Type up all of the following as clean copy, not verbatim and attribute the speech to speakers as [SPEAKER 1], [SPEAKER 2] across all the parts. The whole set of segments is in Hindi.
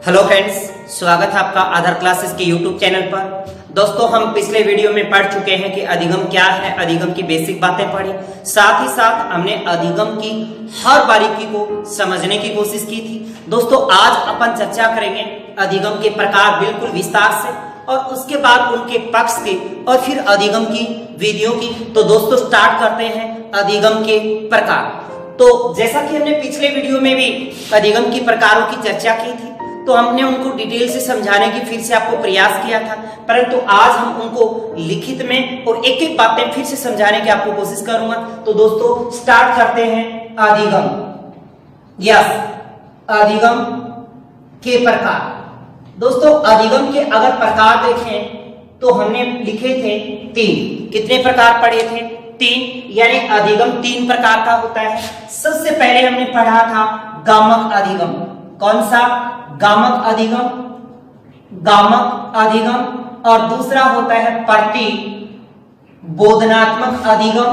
[SPEAKER 1] हेलो फ्रेंड्स, स्वागत है आपका आधार क्लासेस के यूट्यूब चैनल पर। दोस्तों, हम पिछले वीडियो में पढ़ चुके हैं कि अधिगम क्या है, अधिगम की बेसिक बातें पढ़ी। साथ ही साथ हमने अधिगम की हर बारीकी को समझने की कोशिश की थी। दोस्तों, आज अपन चर्चा करेंगे अधिगम के प्रकार बिल्कुल विस्तार से, और उसके बाद उनके पक्ष के, और फिर अधिगम की विधियों की। तो दोस्तों, स्टार्ट करते हैं अधिगम के प्रकार। तो जैसा कि हमने पिछले वीडियो में भी अधिगम की प्रकारों की चर्चा की थी, तो हमने उनको डिटेल से समझाने की फिर से आपको प्रयास किया था, परंतु आज हम उनको लिखित में और एक एक बातें फिर से समझाने की आपको कोशिश करूंगा। तो दोस्तों, स्टार्ट करते हैं अधिगम। यस, अधिगम के प्रकार। दोस्तों, अधिगम के अगर प्रकार देखें तो हमने लिखे थे 3। कितने प्रकार पढ़े थे? 3। यानी अधिगम 3 प्रकार का होता है। सबसे पहले हमने पढ़ा था गामक अधिगम। कौन सा? गामक अधिगम। गामक अधिगम। और दूसरा होता है प्रतिबोधनात्मक अधिगम।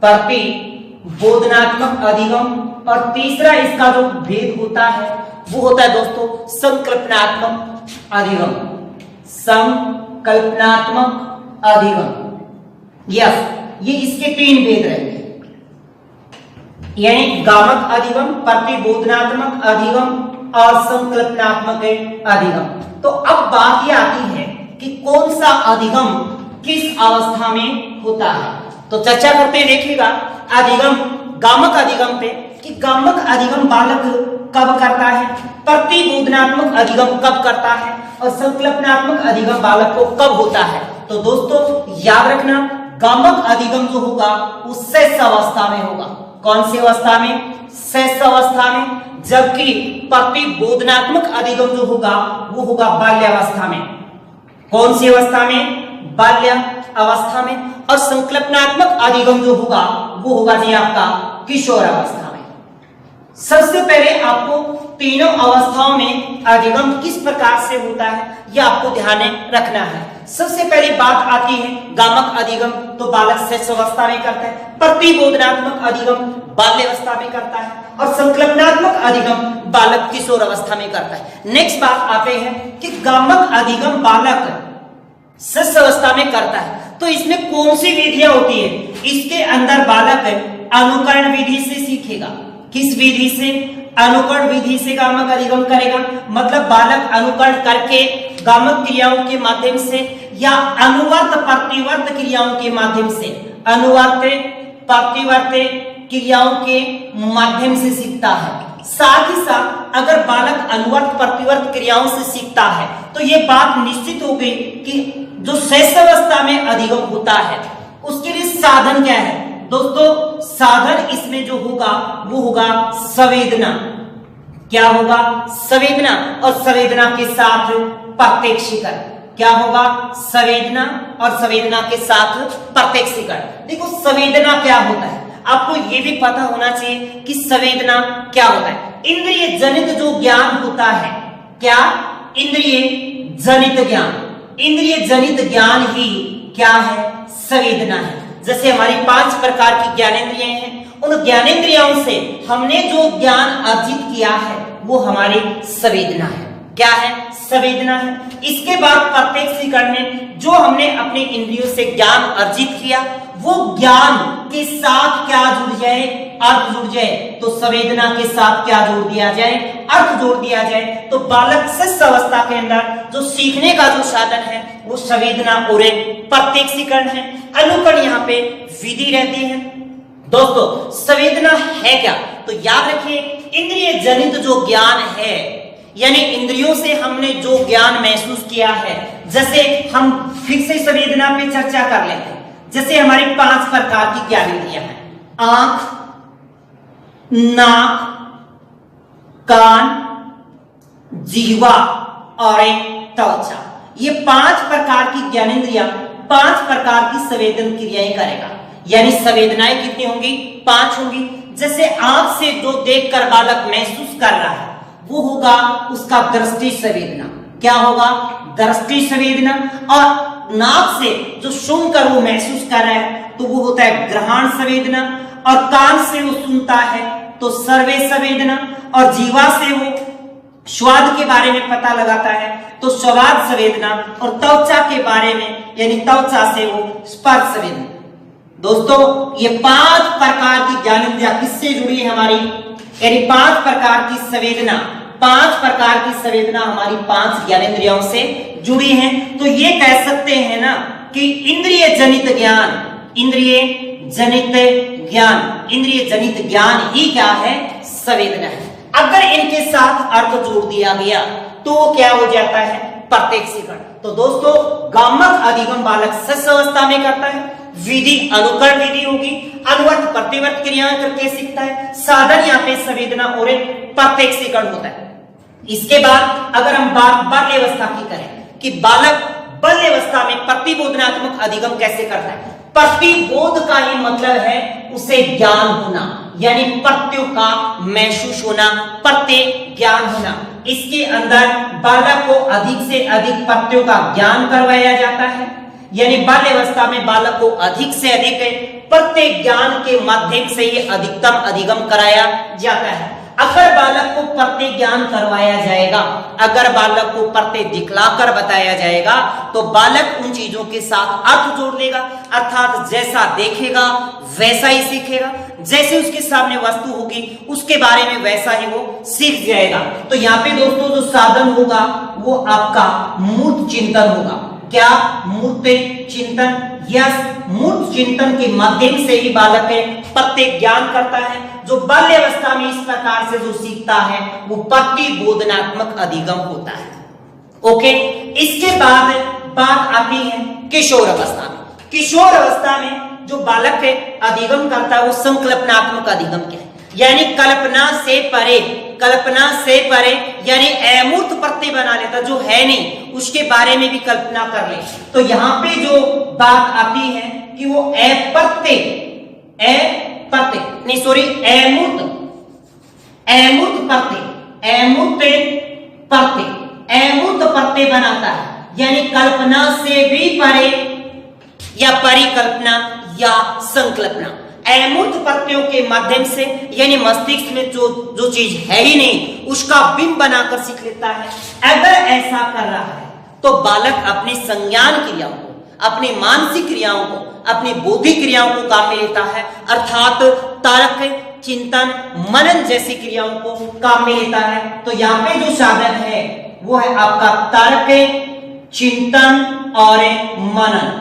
[SPEAKER 1] प्रतिबोधनात्मक अधिगम। और तीसरा इसका जो भेद होता है वो होता है दोस्तों संकल्पनात्मक अधिगम। संकल्पनात्मक अधिगम। यस, ये इसके 3 भेद रहेंगे, यानी गामक अधिगम, प्रतिबोधनात्मक अधिगम और संकल्पनात्मक अधिगम। तो अब बात यह आती है कि कौन सा अधिगम किस अवस्था में होता है। तो चर्चा करते हैं, देखिएगा अधिगम, गामक अधिगम पे, कि गामक अधिगम बालक कब करता है, प्रतिबोधनात्मक अधिगम कब करता है, और संकल्पनात्मक अधिगम बालक को कब होता है। तो दोस्तों याद रखना, गामक अधिगम जो होगा वो शेष अवस्था में होगा। कौन सी अवस्था में? शेष अवस्था में। जबकि प्रतिबोधनात्मक अधिगम जो होगा वो होगा बाल्यावस्था में। कौन सी अवस्था में? बाल्य अवस्था में। और संकल्पनात्मक अधिगम जो होगा वो होगा जी आपका किशोर अवस्था में। सबसे पहले आपको तीनों अवस्थाओं में अधिगम किस प्रकार से होता है यह आपको ध्यान में रखना है। सबसे पहली बात आती है गामक अधिगम, तो बालक शेष अवस्था में करता है। प्रतिबोधनात्मक अधिगम बाल्यावस्था में करता है, और संकल्पनात्मक अधिगम बालक किशोर अवस्था में करता है। नेक्स्ट बात आते हैं कि गामक अधिगम बालक शेष अवस्था में करता है, तो इसमें कौन सी विधियां होती है? इसके अंदर बालक अनुकरण विधि से सीखेगा। किस विधि से? अनुकरण विधि से गामक अधिगम करेगा। मतलब बालक अनुकरण करके गामक क्रियाओं के माध्यम से, या अनुवर्त प्रतिवर्त क्रियाओं के माध्यम से, अनुवर्त प्रतिवर्त क्रियाओं के माध्यम से सीखता है। साथ ही साथ अगर बालक अनुवर्त प्रतिवर्त क्रियाओं से सीखता है तो यह बात निश्चित हो गई कि जो शेष अवस्था में अधिगम होता है उसके लिए साधन क्या है। दोस्तों, साधन इसमें जो होगा वो होगा संवेदना। क्या होगा? संवेदना। और संवेदना के साथ प्रत्यक्षीकरण। क्या होगा? संवेदना और संवेदना के साथ प्रत्यक्षीकरण। देखो, संवेदना क्या होता है आपको ये भी पता होना चाहिए कि संवेदना क्या होता है। इंद्रिय जनित जो ज्ञान होता है, क्या? इंद्रिय जनित ज्ञान। इंद्रिय जनित ज्ञान ही क्या है? संवेदना है। जैसे हमारी 5 प्रकार की ज्ञानेंद्रियां हैं, उन ज्ञानेंद्रियों से हमने जो ज्ञान अर्जित किया है वो हमारी संवेदना है। क्या है? संवेदना है। इसके बाद प्रत्यक्षीकरण में जो हमने अपने इंद्रियों से ज्ञान अर्जित किया वो ज्ञान के साथ क्या जुड़ जाए? अर्थ जुड़ जाए। तो संवेदना के साथ क्या जोड़ दिया जाए? अर्थ जोड़ दिया जाए। तो बालक शेष अवस्था के अंदर जो सीखने का जो साधन है वो संवेदना और प्रत्यक्षीकरण है। अनुकरण यहाँ पे विधि रहती है। दोस्तों, संवेदना है क्या? तो याद रखिए, इंद्रिय जनित जो ज्ञान है, यानी इंद्रियों से हमने जो ज्ञान महसूस किया है। जैसे हम फिर से संवेदना पे चर्चा कर लेते हैं। जैसे हमारी 5 प्रकार की ज्ञानेंद्रियां हैं: आंख, नाक, कान, जीवा और त्वचा। ये 5 प्रकार की ज्ञानेंद्रियां 5 प्रकार की संवेदन क्रियाएं करेगा। यानी संवेदनाएं कितनी होंगी? 5 होंगी। जैसे आंख से जो देखकर बालक महसूस कर रहा है वो होगा उसका दृष्टि संवेदना। क्या होगा? दृष्टि संवेदना। और नाक से जो सुनकर वो महसूस कर रहा है तो वो होता है ग्रहण संवेदना। और कान से वो सुनता है तो सर्वे संवेदना। और जीवा से वो स्वाद के बारे में पता लगाता है तो स्वाद संवेदना, और त्वचा के बारे में यानी त्वचा से वो स्पर्श संवेदना। दोस्तों ये 5 प्रकार की ज्ञानेंद्रियां किससे जुड़ी है हमारी, यानी 5 प्रकार की संवेदना, 5 प्रकार की संवेदना हमारी 5 ज्ञानेंद्रियों से जुड़ी हैं। तो ये कह सकते हैं ना कि इंद्रिय जनित ज्ञान, इंद्रिय जनित ज्ञान, इंद्रिय जनित ज्ञान ही क्या है, संवेदना है। अगर इनके साथ अर्थ जोड़ दिया गया तो वो क्या हो जाता है, प्रत्यक्षीकरण। तो दोस्तों गामक अधिगम बालक शस्य अवस्था में करता है, विधि अनुकरण विधि होगी, अनुवर्त प्रतिवर्त क्रियाएं करके सीखता है, साधन यहाँ पे संवेदना और प्रत्यक्षीकरण होता है। इसके बाद अगर हम बात बाल्यावस्था की करें कि बालक बाल्यावस्था में प्रतिबोधनात्मक अधिगम कैसे करता है। प्रतिबोध का ही मतलब है उसे ज्ञान होना, यानी प्रत्ययों का महसूस होना, प्रत्यय ज्ञान होना। इसके अंदर बालक को अधिक से अधिक प्रत्ययों का ज्ञान करवाया जाता है, यानी बाल्यावस्था में बालक को अधिक से अधिक प्रत्यय ज्ञान के माध्यम से ही अधिकतम अधिगम कराया जाता है। अगर बालक को प्रत्यय ज्ञान करवाया जाएगा, अगर बालक को प्रत्यय दिखलाकर बताया जाएगा तो बालक उन चीजों के साथ अर्थ जोड़ लेगा, अर्थात जैसा देखेगा वैसा ही सीखेगा, जैसे उसके सामने वस्तु होगी उसके बारे में वैसा ही वो सीख जाएगा। तो यहाँ पे दोस्तों जो साधन होगा वो आपका मूर्त चिंतन होगा। क्या, मूर्त चिंतन। यस, मूर्त चिंतन के माध्यम से ही बालक प्रत्यय ज्ञान करता है। जो बाल्यावस्था में इस प्रकार से जो सीखता है वो प्रतिबोधनात्मक अधिगम होता है। ओके, इसके बाद बात आती है किशोर अवस्था में। किशोर अवस्था में जो बालक अधिगम करता है वो संकल्पनात्मक अधिगम क्या है, यानी कल्पना से परे, कल्पना से परे यानी अमूर्त प्रत्यय बना लेता, जो है नहीं उसके बारे में भी कल्पना कर ले। तो यहाँ पे जो बात आती है कि वो अप्रत्यय, अप्रत्यय नहीं सॉरी अमूर्त, अमूर्त प्रत्यय, अमूर्त प्रत्यय, अमूर्त प्रत्यय बनाता है, यानी कल्पना से भी परे या परिकल्पना या संकल्पना। अमूर्त प्रत्ययों के माध्यम से यानी मस्तिष्क में जो चीज है ही नहीं उसका बिंब बनाकर सीख लेता है। अगर ऐसा कर रहा है तो बालक अपने संज्ञान क्रियाओं को, अपनी मानसिक क्रियाओं को, अपनी बौद्धिक क्रियाओं को काम में लेता है, अर्थात तर्क, चिंतन, मनन जैसी क्रियाओं को काम में लेता है। तो यहाँ पे जो साधन है वो है आपका तर्क, चिंतन और मनन।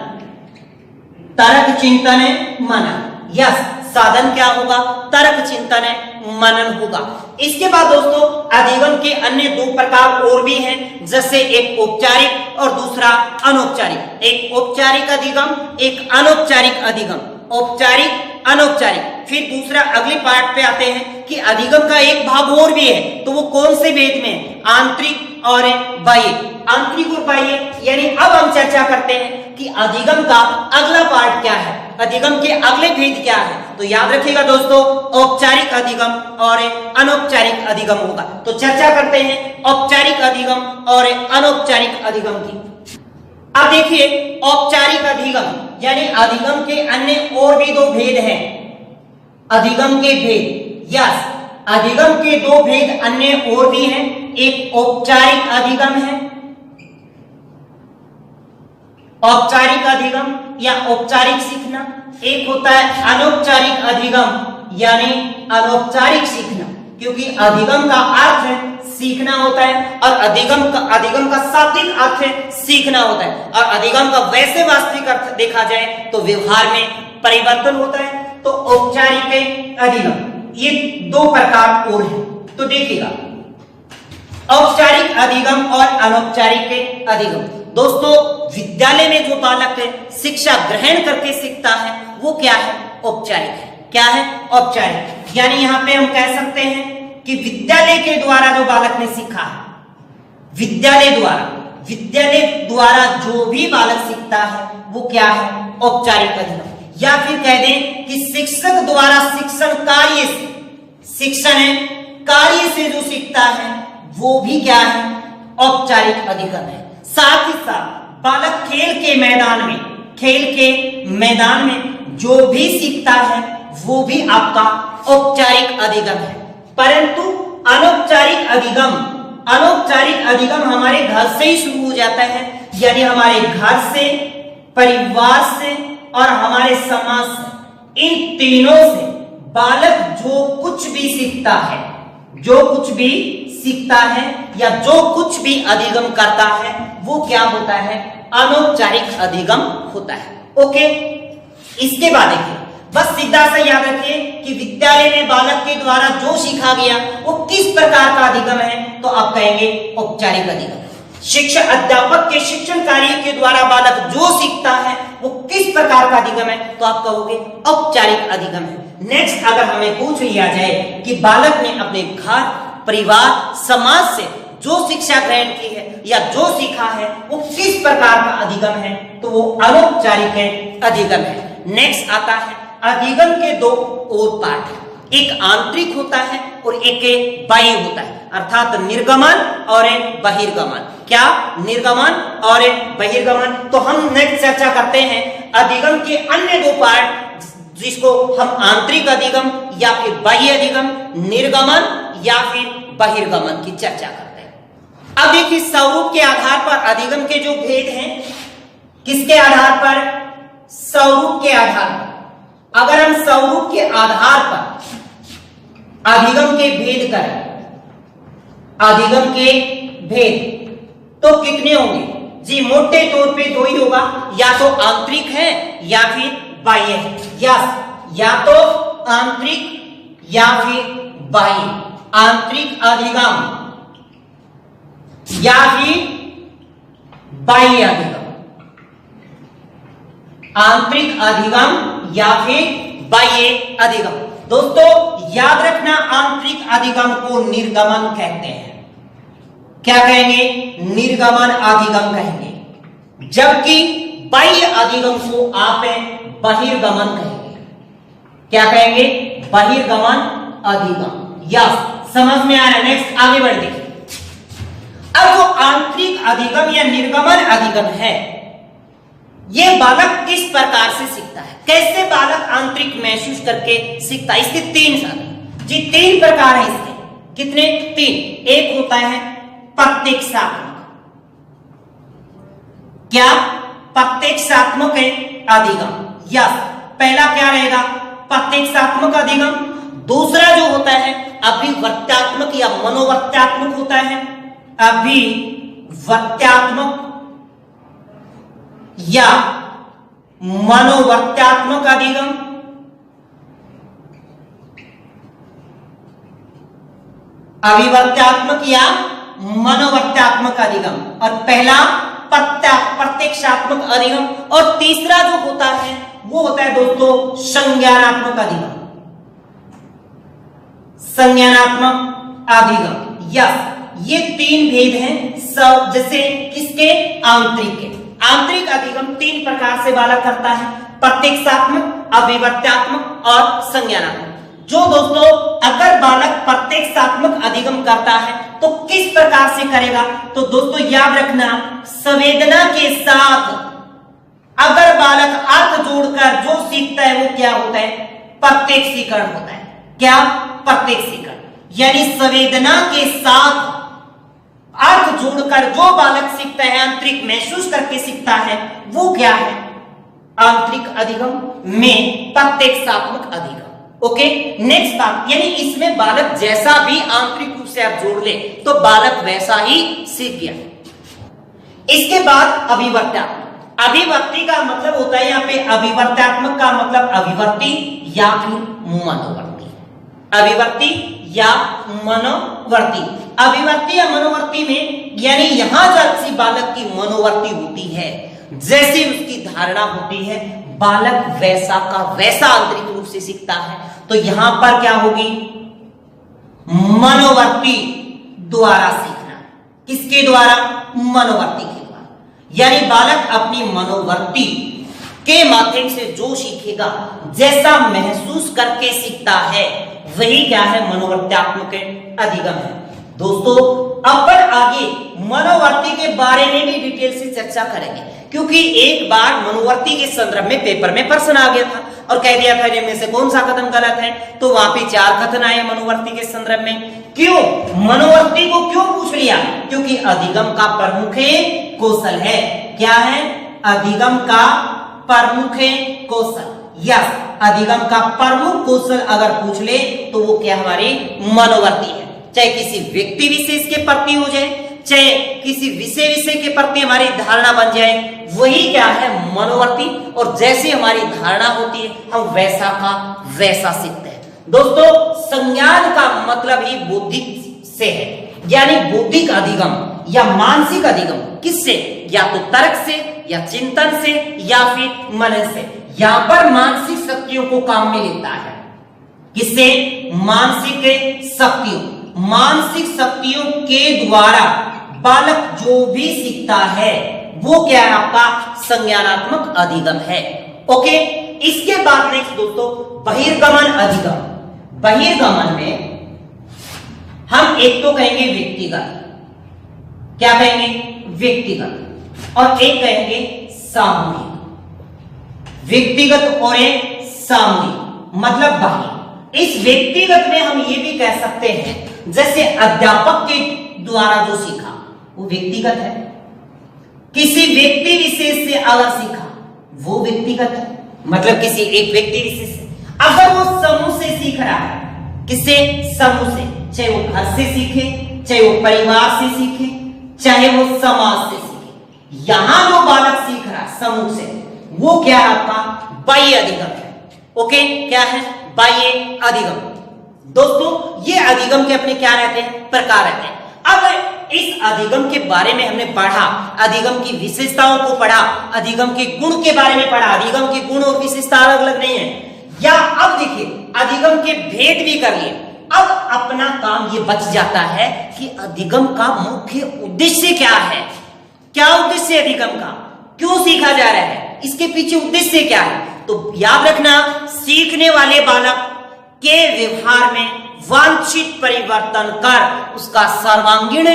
[SPEAKER 1] तर्क, चिंतन, मनन। यस, साधन क्या होगा, तर्क, चिंतन, मनन होगा। इसके बाद दोस्तों अधिगम के अन्य 2 प्रकार और भी हैं, जैसे एक औपचारिक और दूसरा अनौपचारिक। एक औपचारिक अधिगम, एक अनौपचारिक अधिगम। औपचारिक, अनौपचारिक। फिर दूसरा अगले पार्ट पे आते हैं कि अधिगम का एक भाग और भी है, तो वो कौन से भेद में, आंतरिक और बाह्य। आंतरिक और बाह्य यानी अब हम चर्चा करते हैं कि अधिगम का अगला पार्ट क्या है, अधिगम के अगले भेद क्या है। तो याद रखिएगा दोस्तों औपचारिक अधिगम और अनौपचारिक अधिगम होगा। तो चर्चा करते हैं औपचारिक अधिगम और अनौपचारिक अधिगम की। अब देखिए औपचारिक अधिगम यानी अधिगम के अन्य और भी 2 भेद हैं। अधिगम के भेद, यस, अधिगम के 2 भेद अन्य और भी हैं। एक औपचारिक अधिगम है, औपचारिक अधिगम या औपचारिक सीखना। एक होता है अनौपचारिक अधिगम यानी अनौपचारिक सीखना, क्योंकि अधिगम का अर्थ है सीखना होता है और अधिगम का शाब्दिक अर्थ है सीखना होता है, और अधिगम का वैसे वास्तविक अर्थ देखा जाए तो व्यवहार में परिवर्तन होता है। तो औपचारिक अधिगम ये 2 प्रकार और है। तो देखिएगा औपचारिक अधिगम और अनौपचारिक अधिगम। दोस्तों विद्यालय में जो बालक शिक्षा ग्रहण करके सीखता है वो क्या है, औपचारिक है। क्या है, औपचारिक। यानी यहां पे हम कह सकते हैं कि विद्यालय के द्वारा जो बालक ने सीखा है, विद्यालय द्वारा जो भी बालक सीखता है वो क्या है, औपचारिक अधिगम। या फिर कह दें कि शिक्षक द्वारा शिक्षण कार्य से जो सीखता है वो भी क्या है, औपचारिक अधिगम है। साथ ही साथ बालक खेल के मैदान में जो भी सीखता है वो भी आपका औपचारिक अधिगम है। परंतु अनौपचारिक अधिगम अनौपचारिक अधिगम हमारे घर से ही शुरू हो जाता है, यानी हमारे घर से, परिवार से और हमारे समाज से, इन तीनों से बालक जो कुछ भी सीखता है, जो कुछ भी सीखता है या जो कुछ भी अधिगम करता है वो क्या होता है, अनौपचारिक अधिगम होता है। ओके, इसके बाद देखिए, बस सीधा सा याद रखिए कि विद्यालय में बालक के द्वारा जो सीखा गया वो किस प्रकार का अधिगम है, तो आप कहेंगे औपचारिक अधिगम। शिक्षक अध्यापक के शिक्षण कार्य के द्वारा बालक जो सीखता है वो किस प्रकार का अधिगम है, तो आप कहोगे औपचारिक अधिगम है। नेक्स्ट, अगर हमें पूछ लिया जाए कि बालक ने अपने घर, परिवार, समाज से जो शिक्षा ग्रहण की है या जो सीखा है वो किस प्रकार का अधिगम है, तो वो अनौपचारिक अधिगम है। नेक्स्ट आता है, अधिगम के दो और पार्ट है, एक आंतरिक होता है और एक बाह्य होता है, अर्थात निर्गमन और बहिर्गमन। क्या? निर्गमन और बहिर्गमन। तो हम नेक्स्ट चर्चा करते हैं अधिगम के अन्य दो पार्ट, जिसको हम आंतरिक अधिगम या फिर बाह्य अधिगम, निर्गमन या फिर बहिर्गमन की चर्चा करते हैं। अब देखिए, स्वरूप के आधार पर अधिगम के जो भेद हैं, किसके आधार पर? स्वरूप के आधार पर। अगर हम स्वरूप के आधार पर अधिगम के भेद करें, अधिगम के भेद तो कितने होंगे जी? मोटे तौर पे दो ही होगा, या तो आंतरिक है या फिर बाह्य है। या तो आंतरिक या फिर बाह्य। आंतरिक अधिगम या फिर बाह्य अधिगम। आंतरिक अधिगम या फिर बाह्य अधिगम। दोस्तों याद रखना, आंतरिक अधिगम को निर्गमन कहते हैं। क्या कहेंगे? निर्गमन अधिगम कहेंगे, जबकि बाह्य अधिगम को आप बहिर्गमन कहेंगे। क्या कहेंगे? बहिर्गमन अधिगम। यस, समझ में आ रहा है? नेक्स्ट आगे बढ़ देखिए। अब जो आंतरिक अधिगम या निर्गमन अधिगम है, यह बालक किस प्रकार से सीखता है, कैसे बालक आंतरिक महसूस करके सीखता है? इसके तीन साधन जी, तीन प्रकार है इसके। कितने? तीन। एक होता है प्रत्यक्षात्मक। क्या? प्रत्यक्षात्मक अधिगम। यस, पहला क्या रहेगा? प्रत्यक्षात्मक अधिगम। दूसरा जो होता है अभिवर्त्यात्मक या मनोवर्त्यात्मक होता है। अभिवर्त्यात्मक या मनोवर्त्यात्मक अधिगम। अभिवर्त्यात्मक या मनोवर्त्यात्मक अधिगम। और पहला प्रत्यक्षात्मक अधिगम। और तीसरा जो होता है वो होता है दोस्तों संज्ञानात्मक अधिगम। संज्ञानात्मक अधिगम। यस, ये तीन भेद हैं सब, जैसे किसके? आंतरिक के। आंतरिक अधिगम तीन प्रकार से बालक करता है, प्रत्यक्षात्मक, अभिवर्त्यात्मक और संज्ञानात्मक। जो दोस्तों अगर बालक प्रत्यक्षात्मक अधिगम करता है तो किस प्रकार से करेगा? तो दोस्तों याद रखना, संवेदना के साथ अगर बालक अर्थ जोड़कर जो सीखता है वो क्या होता है? प्रत्यक्षीकरण होता है। क्या? प्रत्यक्षीकरण। यानी संवेदना के साथ अर्थ जोड़कर जो बालक सीखता है, आंतरिक महसूस करके सीखता है, वो क्या है? आंतरिक अधिगम में प्रत्यक्षात्मक अधिगम। ओके, नेक्स्ट बात, यानी इसमें बालक जैसा भी आंतरिक रूप से आप जोड़ ले तो बालक वैसा ही सीख गया। इसके बाद अभिवर्त्यात्मक। अभिवर्ती का मतलब होता है यहाँ पे, अभिवर्त्यात्मक का मतलब अभिवर्ती या फिर मनोवर्ती। अभिवर्ती या मनोवर्ती। अभिवर्ती या मनोवर्ती में यानी यहां जैसी बालक की मनोवर्ती होती है, जैसी उसकी धारणा होती है, बालक वैसा का वैसा आंतरिक रूप से सीखता है। तो यहां पर क्या होगी? मनोवर्ती द्वारा सीखना। किसके द्वारा? मनोवर्ती के द्वारा। यानी बालक अपनी मनोवर्ती के माध्यम से जो सीखेगा, जैसा महसूस करके सीखता है, वही क्या है? मनोवर्त्यात्मक अधिगम है। दोस्तों अपन आगे मनोवर्ती के बारे में भी डिटेल से चर्चा करेंगे, क्योंकि एक बार मनोवर्ती के संदर्भ में पेपर में प्रश्न आ गया था और कह दिया था इनमें से कौन सा कथन गलत है। तो वहां पे 4 कथन आए मनोवर्ती के संदर्भ में। क्यों मनोवर्ती को क्यों पूछ लिया? क्योंकि अधिगम का प्रमुख कौशल है। क्या है? अधिगम का प्रमुख कौशल। यस, अधिगम का प्रमुख कौशल अगर पूछ ले तो वो क्या हमारी मनोवर्ती है। चाहे किसी व्यक्ति विशेष के प्रति हो जाए, चाहे किसी विषय के प्रति हमारी धारणा बन जाए, वही क्या है? मनोवर्ती। और जैसे हमारी धारणा होती है हम वैसा का वैसा सीखते हैं। दोस्तों, संज्ञान का मतलब ही बौद्धिक से है, यानी बौद्धिक अधिगम या मानसिक अधिगम। किससे? या तो तर्क से, या चिंतन से, या फिर मनन से। यहां पर मानसिक शक्तियों को काम में लेता है। किससे? मानसिक शक्तियों। मानसिक शक्तियों के द्वारा बालक जो भी सीखता है वो क्या है? आपका संज्ञानात्मक अधिगम है। ओके, इसके बाद नेक्स्ट दोस्तों बहिर्गमन अधिगम। बहिर्गमन में हम एक तो कहेंगे व्यक्तिगत, क्या कहेंगे? व्यक्तिगत, और एक कहेंगे सामूहिक। व्यक्तिगत और एक सामूहिक मतलब बाह्य। इस व्यक्तिगत में हम ये भी कह सकते हैं जैसे अध्यापक के द्वारा जो सीखा वो व्यक्तिगत है। किसी व्यक्ति विशेष से अगर सीखा वो व्यक्तिगत है, मतलब किसी एक व्यक्ति विशेष से। अगर वो समूह से सीख रहा है, किससे? समूह से, चाहे वो घर से सीखे, चाहे वो परिवार से सीखे, चाहे वो समाज से सीखे। यहां जो बालक सीख रहा है समूह से, वो क्या है? आपका बाह्य अधिगम है। ओके, क्या है? बाह्य अधिगम। दोस्तों, ये अधिगम के अपने क्या रहते हैं? प्रकार रहते हैं। अब इस अधिगम के बारे में हमने पढ़ा, अधिगम की विशेषताओं को पढ़ा, अधिगम के गुण के बारे में पढ़ा। अधिगम के गुण और विशेषता अलग अलग नहीं है। या अब देखिए अधिगम के भेद भी कर लिए। अब अपना काम ये बच जाता है कि अधिगम का मुख्य उद्देश्य क्या है? क्या उद्देश्य अधिगम का? क्यों सीखा जा रहा है? इसके पीछे उद्देश्य क्या है? तो याद रखना, सीखने वाले बालक के व्यवहार में वांछित परिवर्तन कर उसका सर्वांगीण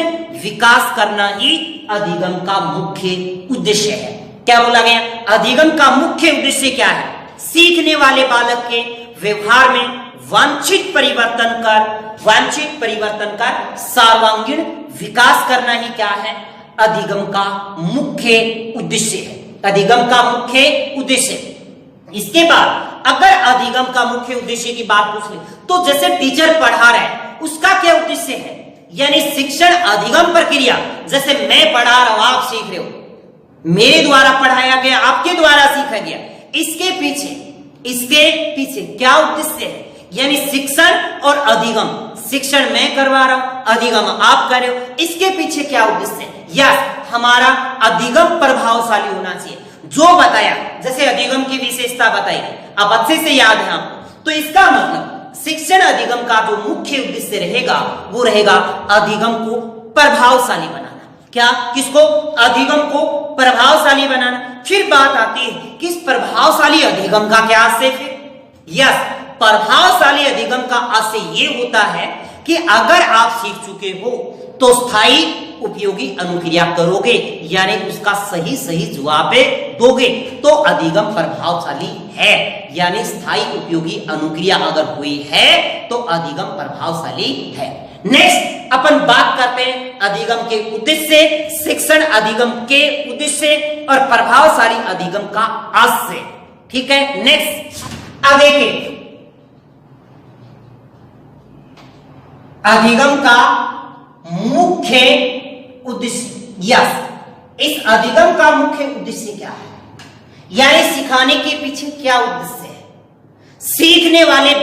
[SPEAKER 1] विकास करना ही अधिगम का मुख्य उद्देश्य है। क्या बोला गया? अधिगम का मुख्य उद्देश्य क्या है? सीखने वाले बालक के व्यवहार में वांछित परिवर्तन कर सर्वांगीण विकास करना ही क्या है? अधिगम का मुख्य उद्देश्य है। अधिगम का मुख्य उद्देश्य। इसके बाद अगर अधिगम का मुख्य उद्देश्य की बात पूछ ले तो जैसे टीचर पढ़ा रहा है उसका क्या उद्देश्य है? यानी शिक्षण अधिगम प्रक्रिया। जैसे मैं पढ़ा रहा हूं, आप सीख रहे हो, मेरे द्वारा पढ़ाया गया, आपके द्वारा सीखा गया। इसके पीछे क्या उद्देश्य है? यानी शिक्षण और अधिगम। शिक्षण मैं करवा रहा हूं, अधिगम आप कर रहे हो। इसके पीछे क्या उद्देश्य है? या हमारा अधिगम प्रभावशाली होना चाहिए। जो बताया, जैसे अधिगम की विशेषता बताई, अब अच्छे से याद है आपको, तो इसका मतलब शिक्षण अधिगम का जो मुख्य उद्देश्य रहेगा वो रहेगा अधिगम को प्रभावशाली बनाना। क्या? किसको? अधिगम को प्रभावशाली बनाना। फिर बात आती है कि इस प्रभावशाली अधिगम का क्या आशय है? यस, प्रभावशाली अधिगम का आशय ये होता है कि अगर आप सीख चुके हो तो स्थायी उपयोगी अनुक्रिया करोगे, यानी उसका सही जवाब दोगे तो अधिगम प्रभावशाली है। यानी स्थायी उपयोगी अनुक्रिया अगर हुई है तो अधिगम प्रभावशाली है। नेक्स्ट अपन बात करते हैं अधिगम के उद्देश्य, शिक्षण अधिगम के उद्देश्य और प्रभावशाली अधिगम का आशय। ठीक है, नेक्स्ट अब देखिए अधिगम का मुख्य उद्देश्य। यस, इस अधिगम का मुख्य उद्देश्य क्या है? यानी सिखाने के पीछे क्या उद्देश्य है? सीखने वाले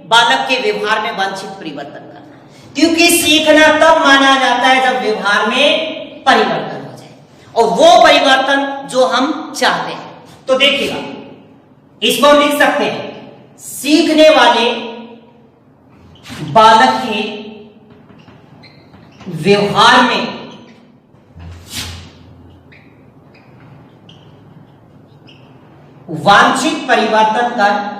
[SPEAKER 1] बालक के व्यवहार में वांछित परिवर्तन करना। क्योंकि सीखना तब माना जाता है जब व्यवहार में परिवर्तन हो जाए, और वो परिवर्तन जो हम चाहते हैं। तो देखिएगा, इसको लिख सकते हैं, सीखने वाले बालक के व्यवहार में वांछित परिवर्तन कर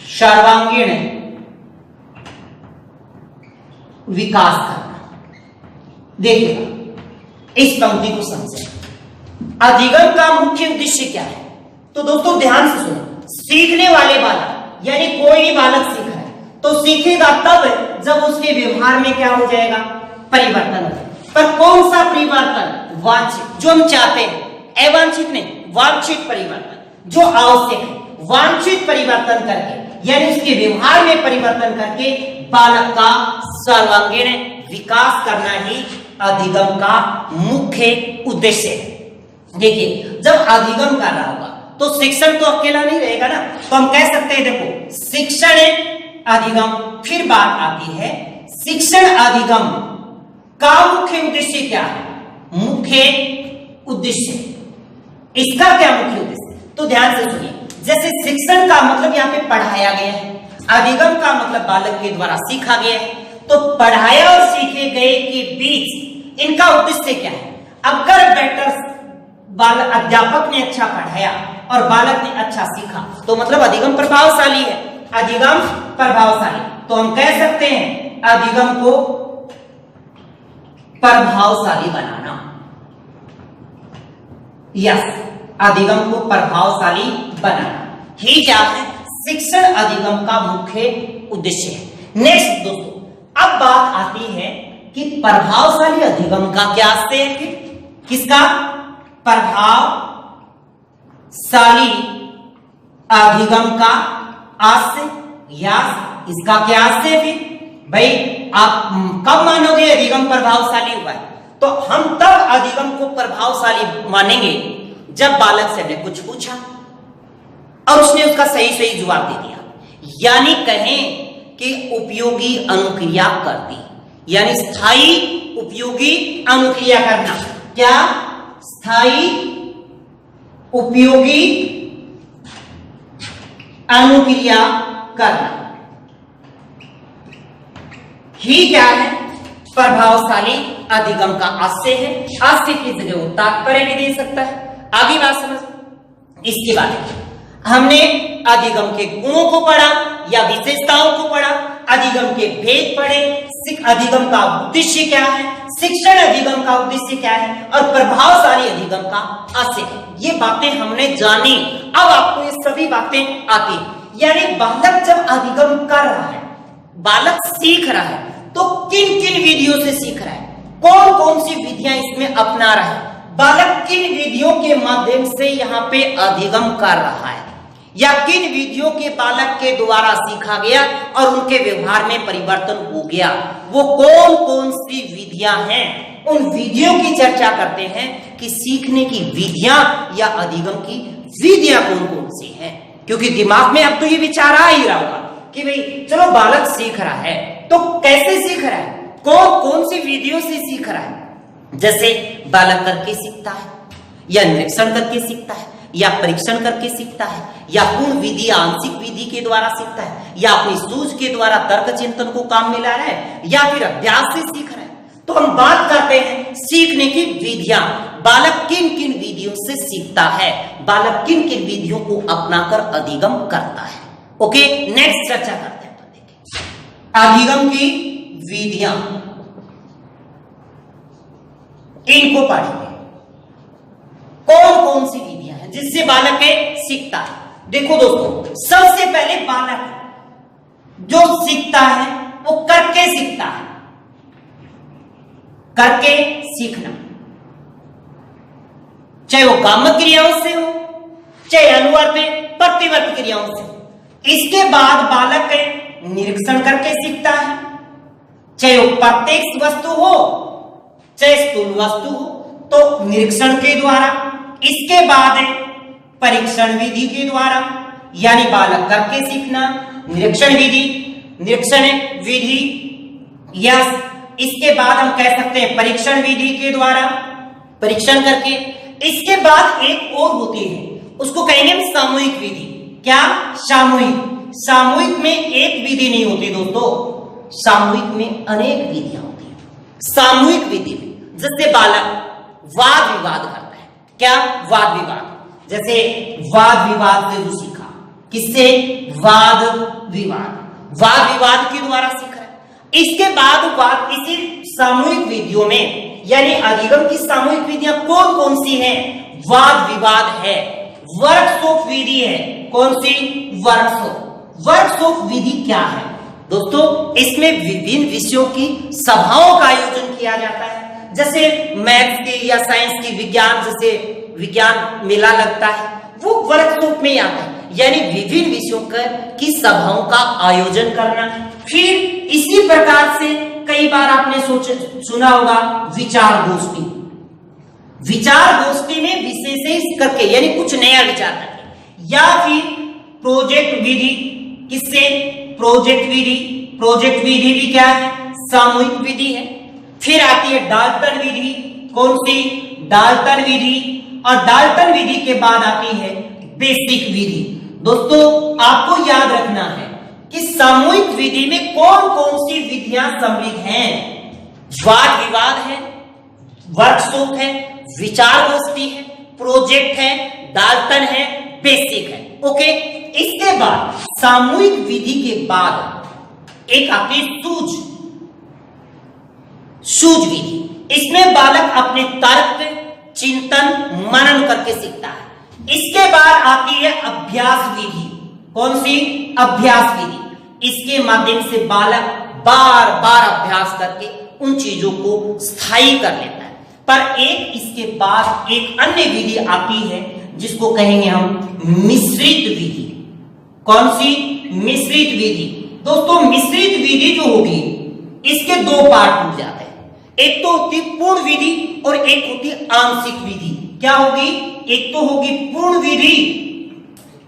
[SPEAKER 1] सर्वांगीण विकास करना। देखिएगा, इस पंक्ति को समझें। अधिगम का मुख्य उद्देश्य क्या है? तो दोस्तों ध्यान से सुनो, सीखने वाले बालक यानी कोई भी बालक सीख रहा है तो सीखेगा तब जब उसके व्यवहार में क्या हो जाएगा, परिवर्तन हो जाएगा। पर कौन सा परिवर्तन? वांछित, जो हम चाहते हैं, अवांछित नहीं, वांछित परिवर्तन जो आवश्यक है। वांछित परिवर्तन करके यानी उसके व्यवहार में परिवर्तन करके बालक का सर्वांगीण विकास करना ही अधिगम का मुख्य उद्देश्य है। देखिए, जब अधिगम कर रहा होगा तो शिक्षण तो अकेला नहीं रहेगा ना, तो हम कह सकते हैं देखो शिक्षण अधिगम। फिर बात आती है शिक्षण अधिगम का मुख्य उद्देश्य क्या है? मुख्य उद्देश्य, इसका क्या मुख्य उद्देश्य? तो ध्यान से सुनिए। जैसे शिक्षण का मतलब यहाँ पे पढ़ाया गया है, अधिगम का मतलब बालक के द्वारा सीखा गया है। तो पढ़ाया और सीखे गए के बीच इनका उद्देश्य क्या है? अगर बेटर बालक, अध्यापक ने अच्छा पढ़ाया और बालक ने अच्छा सीखा तो मतलब अधिगम प्रभावशाली है। अधिगम प्रभावशाली, तो हम कह सकते हैं अधिगम को प्रभावशाली बनाना। यस, अधिगम को प्रभावशाली बनाना ही क्या है? शिक्षण अधिगम का मुख्य उद्देश्य है। नेक्स्ट दोस्तों, अब बात आती है कि प्रभावशाली अधिगम का क्या आशय है? किसका? प्रभावशाली अधिगम का आशय या इसका क्या आशय है? भाई आप कब मानोगे अधिगम प्रभावशाली हुआ है? तो हम तब अधिगम को प्रभावशाली मानेंगे जब बालक से हमने कुछ पूछा और उसने उसका सही सही जवाब दे दिया, यानी कहें कि उपयोगी अनुक्रिया कर दी, यानी स्थायी उपयोगी अनुक्रिया करना। क्या? स्थायी उपयोगी अनुक्रिया करना ही क्या है? प्रभावशाली अधिगम का आशय है। आशय की जगह वो तात्पर्य भी दे सकता है। आगे बात समझ। इसके बाद हमने अधिगम के गुणों को पढ़ा या विशेषताओं को पढ़ा, अधिगम के भेद पढ़े, अधिगम का उद्देश्य क्या है, शिक्षण अधिगम का उद्देश्य क्या है और प्रभावशाली अधिगम का आशय है। ये बातें हमने जानी। अब आपको ये सभी बातें आती, यानी बालक जब अधिगम कर रहा है, बालक सीख रहा है, तो किन किन विधियों से सीख रहा है, कौन कौन सी विधियां इसमें अपना रहा है, बालक किन विधियों के माध्यम से यहाँ पे अधिगम कर रहा है, या किन विधियों के बालक के द्वारा सीखा गया और उनके व्यवहार में परिवर्तन हो गया, वो कौन कौन सी विधियां हैं, उन विधियों की चर्चा करते हैं कि सीखने की विधियां या अधिगम की विधियां कौन कौन सी हैं। क्योंकि दिमाग में अब तो ये विचार आ ही रहा होगा कि भाई चलो बालक सीख रहा है तो कैसे सीख रहा है, कौन कौन सी विधियों से सीख रहा है। जैसे बालक करके सीखता है, या निरीक्षण करके सीखता है, या परीक्षण करके सीखता है, या पूर्ण विधि आंशिक विधि के द्वारा सीखता है, या अपनी सूझ के द्वारा तर्क चिंतन को काम में ला रहा है, या फिर अभ्यास से सीख रहा है। तो हम बात करते हैं सीखने की विधियां, बालक किन किन विधियों से सीखता है, बालक किन किन विधियों को अपनाकर अधिगम करता है। ओके, नेक्स्ट चर्चा करते हैं। अधिगम की विधियां इनको पढ़ेंगे, कौन कौन सी विधियां हैं जिससे बालक सीखता है। देखो दोस्तों, सबसे पहले बालक जो सीखता है वो करके सीखता है। करके सीखना, चाहे वो कामक क्रियाओं से हो, चाहे अनुवर्त प्रतिवर्त क्रियाओं से। इसके बाद बालक निरीक्षण करके सीखता है, चाहे वो प्रत्यक्ष वस्तु हो चाहे स्थूल वस्तु हो, तो निरीक्षण के द्वारा। इसके बाद परीक्षण विधि के द्वारा, यानी बालक करके सीखना, निरीक्षण विधि, निरीक्षण विधि, या इसके बाद हम कह सकते हैं परीक्षण विधि के द्वारा, परीक्षण करके। इसके बाद एक और होती है, उसको कहेंगे हम सामूहिक विधि। क्या? सामूहिक। सामूहिक में एक विधि नहीं होती दोस्तों, सामूहिक में अनेक विधियां होती हैं। सामूहिक विधि में जैसे बालक वाद विवाद करता है। क्या? वाद विवाद। जैसे वाद विवाद से जो सीखा, किससे? वाद विवाद, वाद विवाद के द्वारा सीख रहा है। इसके बाद वाद, इसी सामूहिक विधियों में, यानी अधिगम की सामूहिक विधियां कौन कौन सी हैं? वाद विवाद है, वर्कशॉप विधि है। कौन सी? वर्कशॉप। वर्कशॉप विधि क्या है? दोस्तों, इसमें विभिन्न विषयों की सभाओं का आयोजन किया जाता है। जैसे मैथ्स की या साइंस की, विज्ञान जैसे विज्ञान मेला लगता है, वो वर्कशॉप में आता है, यानी विभिन्न विषयों की सभाओं का आयोजन करना। फिर इसी प्रकार से कई बार आपने सुना होगा विचार गोष्ठी। विचार गोष्ठी में विशेष करके यानी कुछ नया विचार करके, या फिर प्रोजेक्ट विधि। किससे? प्रोजेक्ट विधि। प्रोजेक्ट विधि भी क्या है? सामूहिक विधि है। फिर आती है डाल्टन विधि। कौन सी? डाल्टन विधि। और डाल्टन विधि के बाद आती है बेसिक विधि। दोस्तों, आपको याद रखना है कि सामूहिक विधि में कौन कौन सी विधियां सम्मिलित हैं? वाद विवाद है, वर्कशॉप है, विचार गोष्ठी है, प्रोजेक्ट है, डाल्टन है, बेसिक है। ओके, इसके बाद सामूहिक विधि के बाद एक आती है सूझ विधि। इसमें बालक अपने तर्क, चिंतन, मनन करके सीखता है। इसके बाद आती है अभ्यास विधि। कौन सी? अभ्यास विधि। इसके माध्यम से बालक बार बार अभ्यास करके उन चीजों को स्थायी कर लेता है। पर इसके बाद एक अन्य विधि आती है जिसको कहेंगे हम मिश्रित विधि। कौन सी? मिश्रित विधि। दोस्तों, मिश्रित विधि जो होगी इसके दो पार्ट हो जाते हैं। एक तो होती पूर्ण विधि और एक होती आंशिक विधि। क्या होगी? एक तो होगी पूर्ण विधि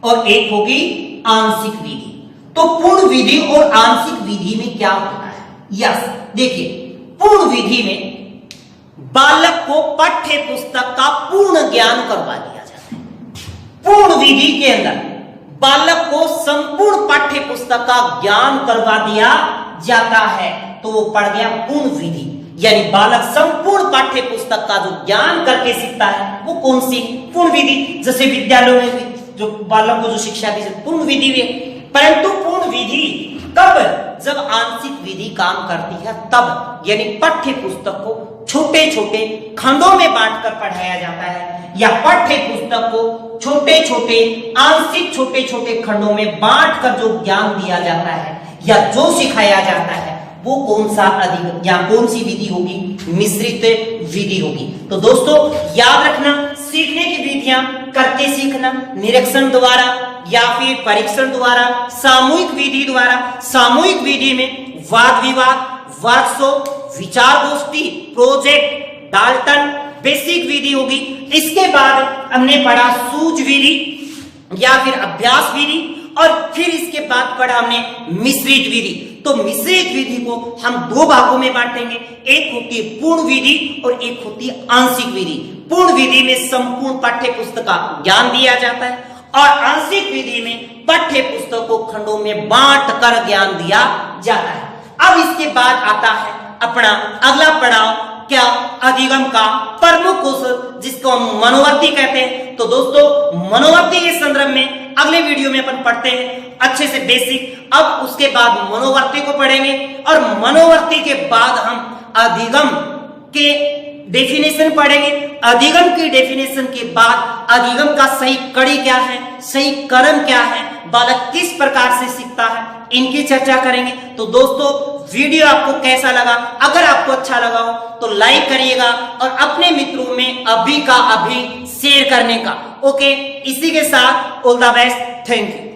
[SPEAKER 1] और एक होगी आंशिक विधि। तो पूर्ण विधि और आंशिक विधि में क्या होता है? यस, देखिए, पूर्ण विधि में बालक को पाठ्य पुस्तक का पूर्ण ज्ञान करवा दिया जाता है। पूर्ण विधि के अंदर बालक को संपूर्ण पाठ्य पुस्तक का ज्ञान करवा दिया जाता है, तो वो पढ़ गया पूर्ण विधि। यानी बालक संपूर्ण पाठ्य पुस्तक का जो ज्ञान करके सीखता है वो कौन सी? पूर्ण विधि। जैसे विद्यालयों में भी जो बालक को जो शिक्षा दी जाती है पूर्ण विधि है। परंतु पूर्ण विधि कब? जब आंशिक विधि काम करती है तब, यानी पाठ्य पुस्तक को छोटे छोटे खंडों में बांटकर पढ़ाया जाता है, या पाठ्य पुस्तक को छोटे छोटे आंशिक छोटे छोटे खंडों में बांटकर जो ज्ञान दिया जाता है या जो सिखाया जाता है वो कौन सा अधिक या कौन सी विधि होगी? मिश्रित विधि होगी। तो दोस्तों, याद रखना, सीखने की विधियां करके सीखना, निरीक्षण द्वारा या फिर परीक्षण द्वारा, सामूहिक विधि द्वारा। सामूहिक विधि में वाद विवाद, वर्कशॉप, विचार गोष्ठी, प्रोजेक्ट, डाल्टन, बेसिक विधि होगी। इसके बाद हमने पढ़ा सूझ विधि या फिर अभ्यास विधि, और फिर इसके बाद पढ़ा हमने मिश्रित विधि। तो मिश्रित विधि को हम दो भागों में बांटेंगे। एक होती है पूर्ण विधि और एक होती है आंशिक विधि। पूर्ण विधि में संपूर्ण पाठ्य पुस्तक का ज्ञान दिया जाता है और आंशिक विधि में पाठ्य पुस्तक को खंडों में बांट कर ज्ञान दिया जाता है। अब इसके बाद आता है अपना अगला पड़ाव, क्या? अधिगम का प्रमुख कौशल, जिसको हम मनोवर्ती कहते हैं। तो दोस्तों, मनोवर्ती के संदर्भ में अगले वीडियो में अपन पढ़ते हैं अच्छे से बेसिक। अब उसके बाद मनोवर्ती को पढ़ेंगे और मनोवर्ती के बाद हम अधिगम के डेफिनेशन पढ़ेंगे। अधिगम की डेफिनेशन के बाद अधिगम का सही कड़ी क्या है, सही क्रम क्या है, बालक किस प्रकार से सीखता है, इनकी चर्चा करेंगे। तो दोस्तों, वीडियो आपको कैसा लगा? अगर आपको अच्छा लगा हो तो लाइक करिएगा और अपने मित्रों में अभी का अभी शेयर करने का। ओके, इसी के साथ all the best, thank you.